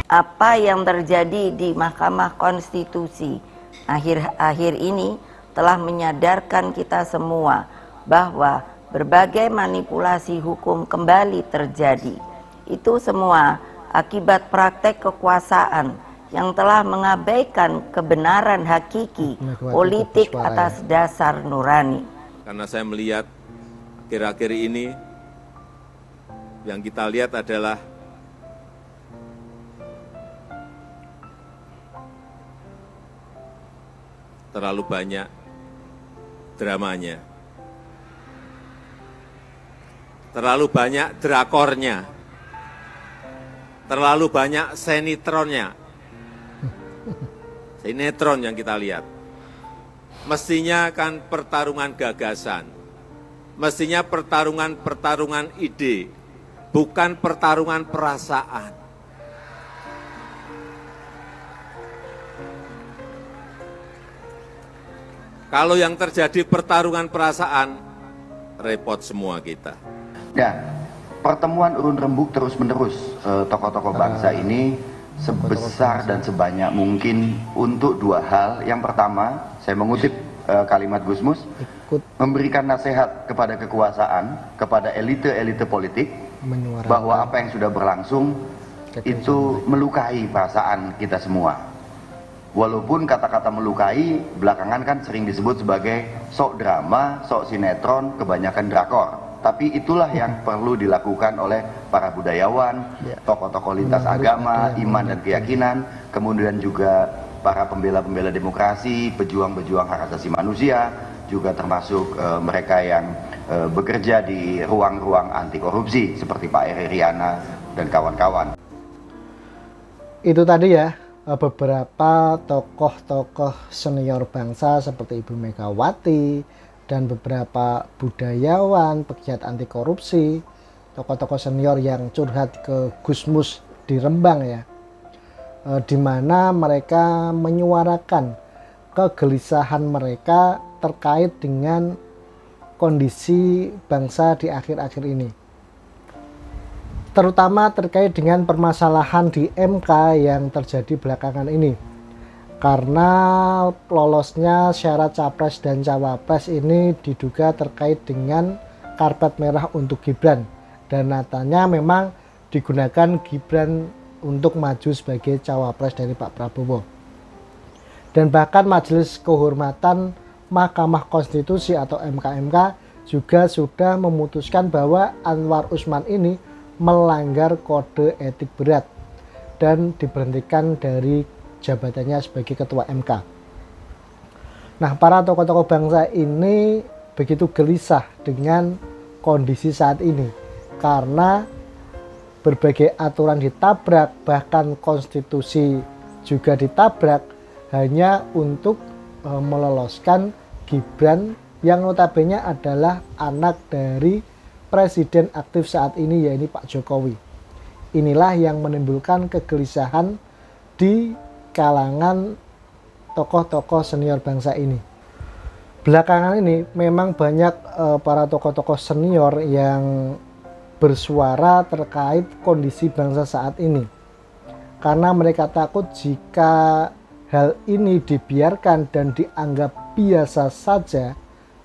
Apa yang terjadi di Mahkamah Konstitusi akhir-akhir ini telah menyadarkan kita semua bahwa berbagai manipulasi hukum kembali terjadi. Itu semua akibat praktek kekuasaan yang telah mengabaikan kebenaran hakiki politik atas dasar nurani. Karena saya melihat akhir-akhir ini yang kita lihat adalah terlalu banyak dramanya, terlalu banyak drakornya, terlalu banyak sinetronnya. Sinetron yang kita lihat. Mestinya kan pertarungan gagasan, mestinya pertarungan ide, bukan pertarungan perasaan. Kalau yang terjadi pertarungan perasaan, repot semua kita. Ya, pertemuan urun rembuk terus-menerus tokoh-tokoh bangsa ini sebesar dan sebanyak mungkin untuk dua hal. Yang pertama, saya mengutip kalimat Gusmus, memberikan nasihat kepada kekuasaan, kepada elite-elite politik, bahwa apa yang sudah berlangsung itu melukai perasaan kita semua. Walaupun kata-kata melukai belakangan kan sering disebut sebagai sok drama, sok sinetron, kebanyakan drakor. Tapi itulah yang perlu dilakukan oleh para budayawan, tokoh-tokoh lintas agama, iman dan keyakinan, kemudian juga para pembela-pembela demokrasi, pejuang-pejuang hak asasi manusia, juga termasuk mereka yang bekerja di ruang-ruang anti korupsi seperti Pak Eri Riana dan kawan-kawan. Itu tadi ya beberapa tokoh-tokoh senior bangsa seperti Ibu Megawati dan beberapa budayawan, pegiat anti korupsi, tokoh-tokoh senior yang curhat ke Gusmus di Rembang ya, di mana mereka menyuarakan kegelisahan mereka terkait dengan kondisi bangsa di akhir-akhir ini, terutama terkait dengan permasalahan di MK yang terjadi belakangan ini. Karena lolosnya syarat capres dan cawapres ini diduga terkait dengan karpet merah untuk Gibran, dan nyatanya memang digunakan Gibran untuk maju sebagai cawapres dari Pak Prabowo. Dan bahkan Majelis Kehormatan Mahkamah Konstitusi atau MKMK juga sudah memutuskan bahwa Anwar Usman ini melanggar kode etik berat dan diberhentikan dari jabatannya sebagai ketua MK. Nah, para tokoh-tokoh bangsa ini begitu gelisah dengan kondisi saat ini karena berbagai aturan ditabrak, bahkan konstitusi juga ditabrak hanya untuk meloloskan Gibran yang notabene adalah anak dari presiden aktif saat ini, yaitu Pak Jokowi. Inilah yang menimbulkan kegelisahan di kalangan tokoh-tokoh senior bangsa ini. Belakangan ini memang banyak para tokoh-tokoh senior yang bersuara terkait kondisi bangsa saat ini, karena mereka takut jika hal ini dibiarkan dan dianggap biasa saja,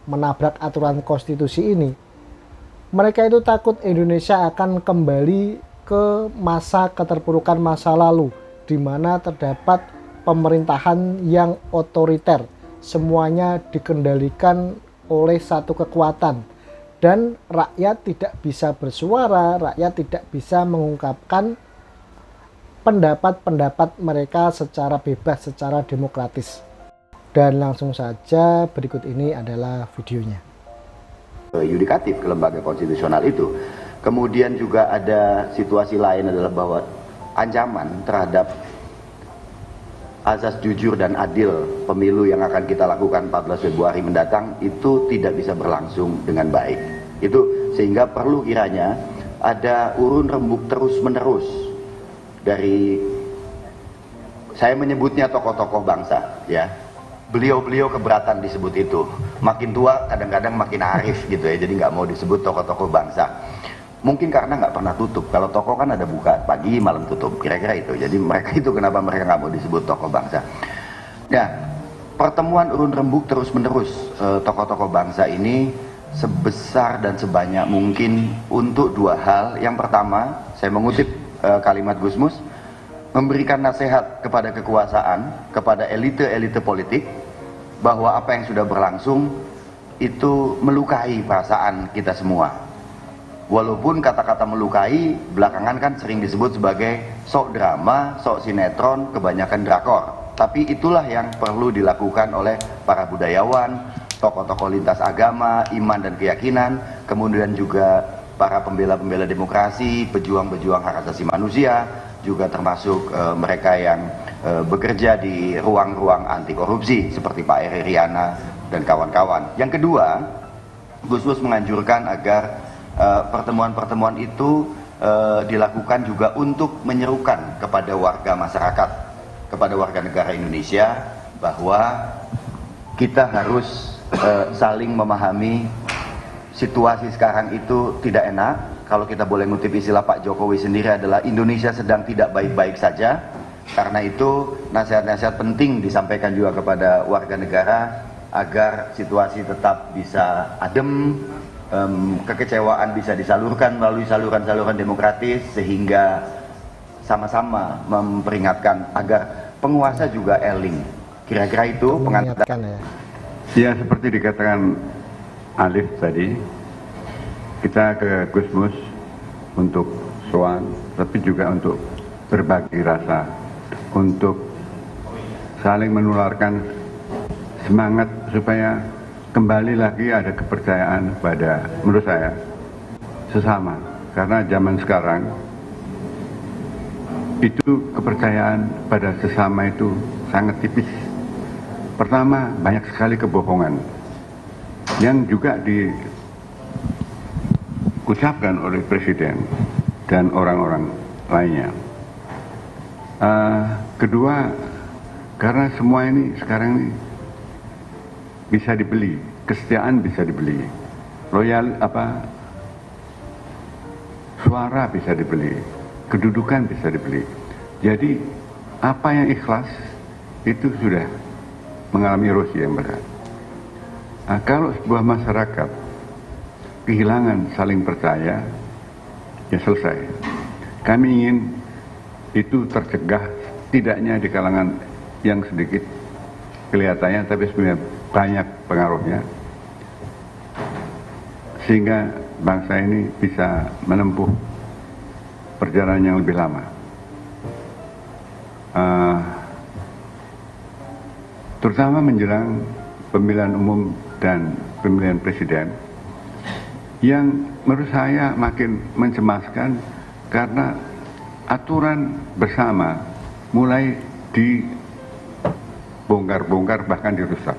menabrak aturan konstitusi ini, mereka itu takut Indonesia akan kembali ke masa keterpurukan masa lalu, di mana terdapat pemerintahan yang otoriter, semuanya dikendalikan oleh satu kekuatan, dan rakyat tidak bisa bersuara, rakyat tidak bisa mengungkapkan pendapat-pendapat mereka secara bebas, secara demokratis. Dan langsung saja berikut ini adalah videonya. Yudikatif ke lembaga konstitusional itu. Kemudian juga ada situasi lain adalah bahwa ancaman terhadap azas jujur dan adil pemilu yang akan kita lakukan 14 Februari mendatang itu tidak bisa berlangsung dengan baik. Itu sehingga perlu kiranya ada urun rembuk terus-menerus dari, saya menyebutnya tokoh-tokoh bangsa ya. Beliau-beliau keberatan disebut itu. Makin tua kadang-kadang makin arif gitu ya. Jadi nggak mau disebut tokoh-tokoh bangsa. Mungkin karena nggak pernah tutup. Kalau toko kan ada buka pagi, malam tutup, kira-kira itu. Jadi mereka itu kenapa mereka nggak mau disebut toko bangsa. Ya, pertemuan urun rembuk terus-menerus tokoh-tokoh bangsa ini sebesar dan sebanyak mungkin untuk dua hal. Yang pertama, saya mengutip kalimat Gusmus, memberikan nasihat kepada kekuasaan, kepada elite-elite politik, bahwa apa yang sudah berlangsung itu melukai perasaan kita semua. Walaupun kata-kata melukai belakangan kan sering disebut sebagai sok drama, sok sinetron, kebanyakan drakor. Tapi itulah yang perlu dilakukan oleh para budayawan, tokoh-tokoh lintas agama, iman dan keyakinan, kemudian juga para pembela-pembela demokrasi, pejuang-pejuang hak asasi manusia, juga termasuk mereka yang bekerja di ruang-ruang anti korupsi seperti Pak Eri Riana dan kawan-kawan. Yang kedua, Gusmus menganjurkan agar pertemuan-pertemuan itu dilakukan juga untuk menyerukan kepada warga masyarakat, kepada warga negara Indonesia, bahwa kita harus saling memahami situasi sekarang itu tidak enak. Kalau kita boleh ngutip istilah Pak Jokowi sendiri adalah Indonesia sedang tidak baik-baik saja. Karena itu nasihat-nasihat penting disampaikan juga kepada warga negara agar situasi tetap bisa adem, kekecewaan bisa disalurkan melalui saluran-saluran demokratis, sehingga sama-sama memperingatkan agar penguasa juga eling. Kira-kira itu mengingatkan ya. Ya, seperti dikatakan Alif tadi, kita ke Gusmus untuk soan, tapi juga untuk berbagi rasa, untuk saling menularkan semangat supaya kembali lagi ada kepercayaan pada, menurut saya, sesama. Karena zaman sekarang itu kepercayaan pada sesama itu sangat tipis. Pertama, banyak sekali kebohongan yang juga diucapkan oleh Presiden dan orang-orang lainnya. Kedua, karena semua ini sekarang ini bisa dibeli, kesetiaan bisa dibeli, suara bisa dibeli, kedudukan bisa dibeli. Jadi apa yang ikhlas itu sudah mengalami erosi yang berat. Nah, kalau sebuah masyarakat kehilangan saling percaya, ya selesai. Kami ingin itu tercegah, tidaknya di kalangan yang sedikit kelihatannya, tapi sebenarnya banyak pengaruhnya, sehingga bangsa ini bisa menempuh perjalanan yang lebih lama. Terutama menjelang pemilihan umum dan pemilihan presiden, yang menurut saya makin mencemaskan karena aturan bersama mulai dibongkar-bongkar, bahkan dirusak.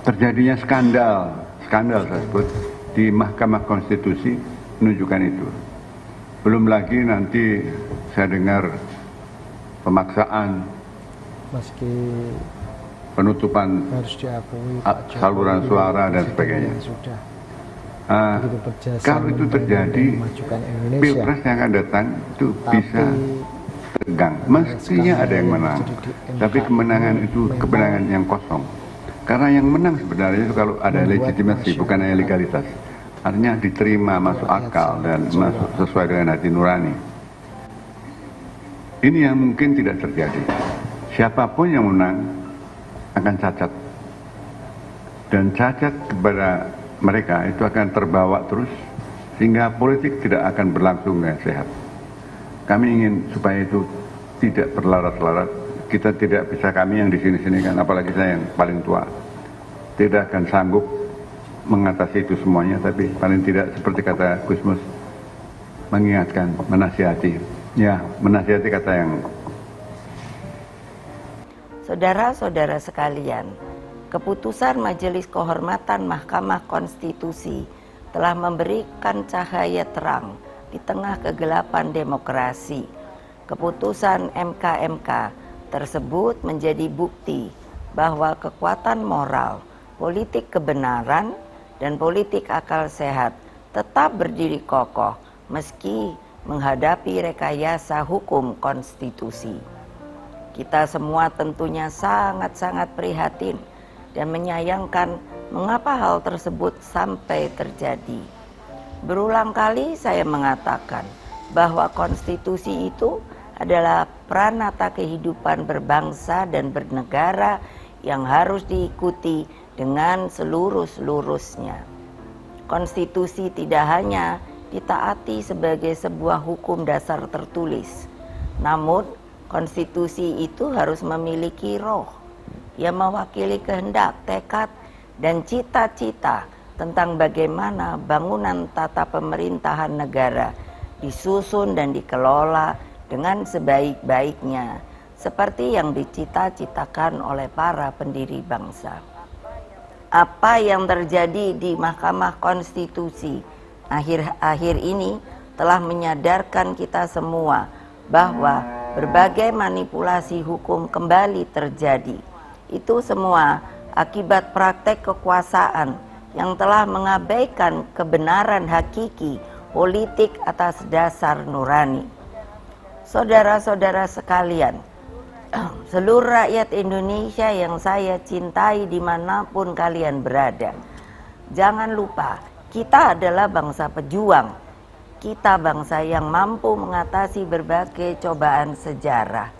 Terjadinya skandal saya sebut di Mahkamah Konstitusi menunjukkan itu. Belum lagi nanti saya dengar pemaksaan, meski penutupan harus diakui, saluran suara dan sebagainya. Kalau itu terjadi, Pilpres yang akan datang itu bisa tegang. Mestinya ada yang menang, tapi kemenangan itu kemenangan yang kosong. Karena yang menang sebenarnya itu kalau ada legitimasi, bukan hanya legalitas. Artinya diterima, masuk akal, dan masuk sesuai dengan hati nurani. Ini yang mungkin tidak terjadi. Siapapun yang menang akan cacat. Dan cacat kepada mereka itu akan terbawa terus, sehingga politik tidak akan berlangsung dengan sehat. Kami ingin supaya itu tidak berlarat-larat. Kita tidak bisa, kami yang di sini-sini kan, apalagi saya yang paling tua, tidak akan sanggup mengatasi itu semuanya, tapi paling tidak seperti kata Gusmus, mengingatkan, menasihati. Ya, menasihati kata yang... Saudara-saudara sekalian, keputusan Majelis Kehormatan Mahkamah Konstitusi telah memberikan cahaya terang di tengah kegelapan demokrasi. Keputusan MK tersebut menjadi bukti bahwa kekuatan moral, politik kebenaran, dan politik akal sehat tetap berdiri kokoh meski menghadapi rekayasa hukum konstitusi. Kita semua tentunya sangat-sangat prihatin dan menyayangkan mengapa hal tersebut sampai terjadi. Berulang kali saya mengatakan bahwa konstitusi itu adalah pranata kehidupan berbangsa dan bernegara yang harus diikuti dengan seluruh-seluruhnya. Konstitusi tidak hanya ditaati sebagai sebuah hukum dasar tertulis, namun konstitusi itu harus memiliki roh yang mewakili kehendak, tekad, dan cita-cita tentang bagaimana bangunan tata pemerintahan negara disusun dan dikelola dengan sebaik-baiknya, seperti yang dicita-citakan oleh para pendiri bangsa. Apa yang terjadi di Mahkamah Konstitusi akhir-akhir ini telah menyadarkan kita semua bahwa berbagai manipulasi hukum kembali terjadi. Itu semua akibat praktek kekuasaan yang telah mengabaikan kebenaran hakiki politik atas dasar nurani. Saudara-saudara sekalian, seluruh rakyat Indonesia yang saya cintai dimanapun kalian berada, jangan lupa kita adalah bangsa pejuang. Kita bangsa yang mampu mengatasi berbagai cobaan sejarah.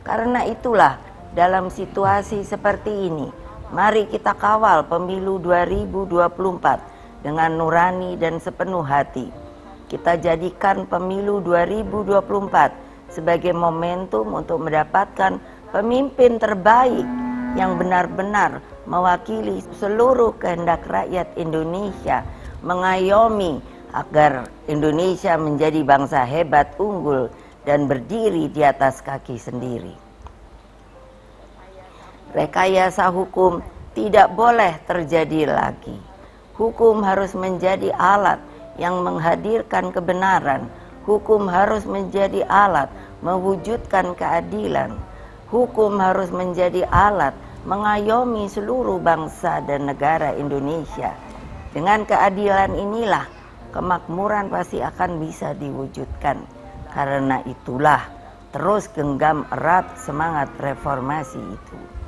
Karena itulah dalam situasi seperti ini, mari kita kawal pemilu 2024 dengan nurani dan sepenuh hati. Kita jadikan pemilu 2024 sebagai momentum untuk mendapatkan pemimpin terbaik yang benar-benar mewakili seluruh kehendak rakyat Indonesia, mengayomi agar Indonesia menjadi bangsa hebat, unggul, dan berdiri di atas kaki sendiri. Rekayasa hukum tidak boleh terjadi lagi. Hukum harus menjadi alat yang menghadirkan kebenaran. Hukum harus menjadi alat mewujudkan keadilan. Hukum harus menjadi alat mengayomi seluruh bangsa dan negara Indonesia. Dengan keadilan inilah kemakmuran pasti akan bisa diwujudkan. Karena itulah terus genggam erat semangat reformasi itu.